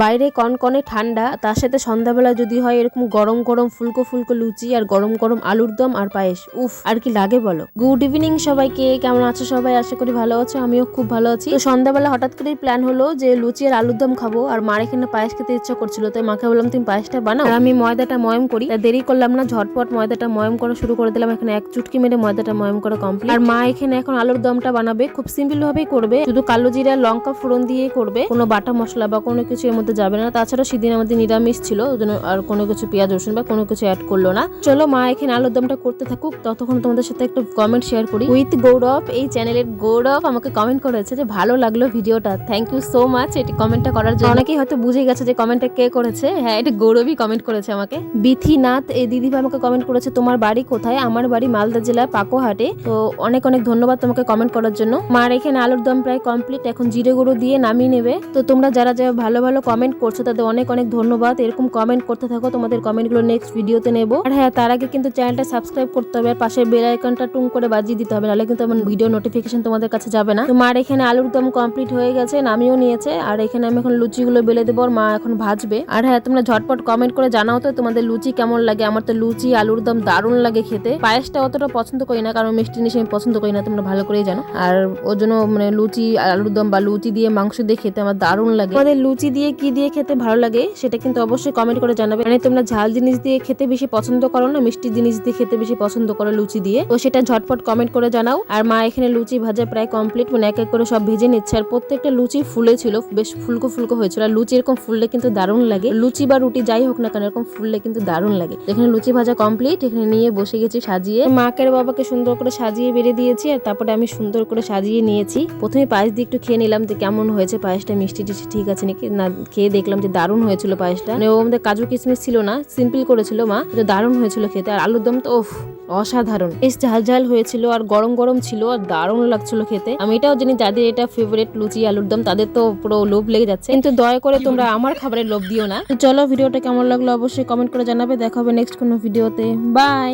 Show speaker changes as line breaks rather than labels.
বাইরে কনকনে ঠান্ডা, তার সাথে সন্ধ্যাবেলা যদি হয় এরকম গরম গরম ফুলকো ফুলকো লুচি আর গরম গরম আলুর দম আর পায়েস, উফ আর কি লাগে বলো। গুড ইভিনিং সবাইকে, কেমন আছো সবাই? আশা করি ভালো আছো, আমিও খুব ভালো আছি। তো সন্ধ্যাবেলা হঠাৎ করেই প্ল্যান হলো যে লুচি আর আলুর দম খাবো, আর মার এখানে পায়েস খেতে ইচ্ছা করছিল, তাই মাকে বললাম তুমি পায়েসটা বানাও, আর আমি ময়দাটা ময়ম করি। দেরি করলাম না, ঝটপট ময়দাটা ময়ম করা শুরু করে দিলাম। এখানে এক চুটকি মেরে ময়দাটা ময়ম করা কমপ্লিট। আর মা এখানে এখন আলুর দমটা বানাবে, খুব সিম্পল ভাবেই করবে, শুধু কালো জিরা লঙ্কা ফোড়ন দিয়ে করবে, কোনো বাটা মশলা বা কোনো কিছু এর মধ্যে যাবে না। তাছাড়া সেদিন আমাদের নিরামিষ ছিল, ওই জন্য আর কোনো কিছু পেঁয়াজ রসুন বা কোনো কিছু অ্যাড করলো না। চলো মা এখানে আলুর দমটা করতে থাকুক, ততক্ষণ তোমাদের সাথে একটা কমেন্ট শেয়ার করি। উইথ গৌরব, এই চ্যানেলের গৌরব আমাকে কমেন্ট করেছে যে ভালো লাগলো ভিডিওটা, থ্যাংক ইউ সো মাচ এটি কমেন্টটা করার জন্য। অনেকেই হয়তো বুঝে গেছে যে কমেন্টটা কে করেছে। হ্যাঁ, এটা গৌরবই কমেন্ট করেছে আমাকে। বিথিনাথ এই দিদিভাই আমাকে কমেন্ট করেছে তোমার বাড়ি কোথায়? আমার বাড়ি মালদা জেলার পাকোহাটে। তো অনেক অনেক ধন্যবাদ তোমাকে কমেন্ট করার জন্য। মার এখানে আলুর দম প্রায় কমপ্লিট, এখন জিরে গুঁড়ো দিয়ে নামিয়ে নেবে। তো তোমরা যারা যারা ভালো ভালো কমেন্ট করছো তাদের অনেক অনেক ধন্যবাদ। এরকম কমেন্ট করতে থাকো, তোমাদের কমেন্টগুলো নেক্সট ভিডিওতে নেবো। আর হ্যাঁ, তার আগে কিন্তু চ্যানেলটা সাবস্ক্রাইব করতে হবে, আর পাশের বেল আইকনটা টুং করে বাজিয়ে দিতে হবে, নাহলে কিন্তু আমার ভিডিও নোটিফিকেশন তোমাদের কাছে যাবে না। তো মার এখানে আলুর দম কমপ্লিট হয়ে গেছে, নামিয়েও নিয়েছে। আর এখানে আমি এখন লুচিগুলো বেলে দেবো, আর মা এখন ভাজবে। আর হ্যাঁ, তোমরা ঝটপট কমেন্ট করে জানাও তো তোমাদের লুচি কেমন লাগে। আমার তো লুচি আলুর দম দারুণ লাগে খেতে। পায়েসটা অতটা পছন্দ করি না, কারণ মিষ্টি জিনিস আমি পছন্দ করি না, তোমরা ভালো করেই জানো। আর ওর জন্য মানে লুচি আলুর দম বা লুচি দিয়ে মাংস দিয়ে খেতে আমার দারুণ লাগে। তোমাদের লুচি দিয়ে কি দিয়ে খেতে ভালো লাগে সেটা কিন্তু অবশ্যই কমেন্ট করে জানাবে। মানে তোমরা ঝাল জিনিস দিয়ে খেতে বেশি পছন্দ করো না মিষ্টি জিনিস দিয়ে খেতে বেশি পছন্দ করো লুচি দিয়ে? তো সেটা ঝটপট কমেন্ট করে জানাও। আর মা এখানে লুচি ভাজা প্রায় কমপ্লিট, মানে এক এক করে সব ভেজে নিচ্ছে। আর প্রত্যেকটা লুচি ফুলে ছিল, বেশ ফুলকো ফুলকো হয়েছিল। আর লুচি এরকম ফুললে কিন্তু দারুণ লাগে, লুচি বা রুটি যাই হোক না কেন এরকম ফুললে কিন্তু দারুণ লাগে। এখানে লুচি ভাজা কমপ্লিট, এখানে নিয়ে বসে গেছি সাজিয়ে। মাকে আর বাবাকে সুন্দর করে সাজিয়ে বেড়ে দিয়েছি, আর তারপরে আমি সুন্দর করে সাজিয়ে নিয়েছি। প্রথমে পায়েস দিয়ে একটু খেয়ে নিলাম যে কেমন হয়েছে পায়েসটা, মিষ্টি টিষ্টি ঠিক আছে নাকি না। খেয়ে দেখলাম যে দারুণ হয়েছিল পায়েসটা, মানে ও আমাদের কাজু কিশমিশ ছিল না, সিম্পল করেছিল মা, এটা দারুণ হয়েছিল খেতে। আর আলুর দম তো ওফ অসাধারণ, বেশ ঝাল ঝাল হয়েছিল আর গরম গরম ছিল, আর দারুণ লাগছিল খেতে। আমি এটাও জানি যাদের এটা ফেভারিট লুচি আলুর দম তাদের তো পুরো লোভ লেগে যাচ্ছে, কিন্তু দয়া করে তোমরা আমার খাবারের লোভ দিও না। তো চলো, ভিডিওটা কেমন লাগলো অবশ্যই কমেন্ট করে জানাবে। দেখা হবে নেক্সট কোনো ভিডিওতে। বাই।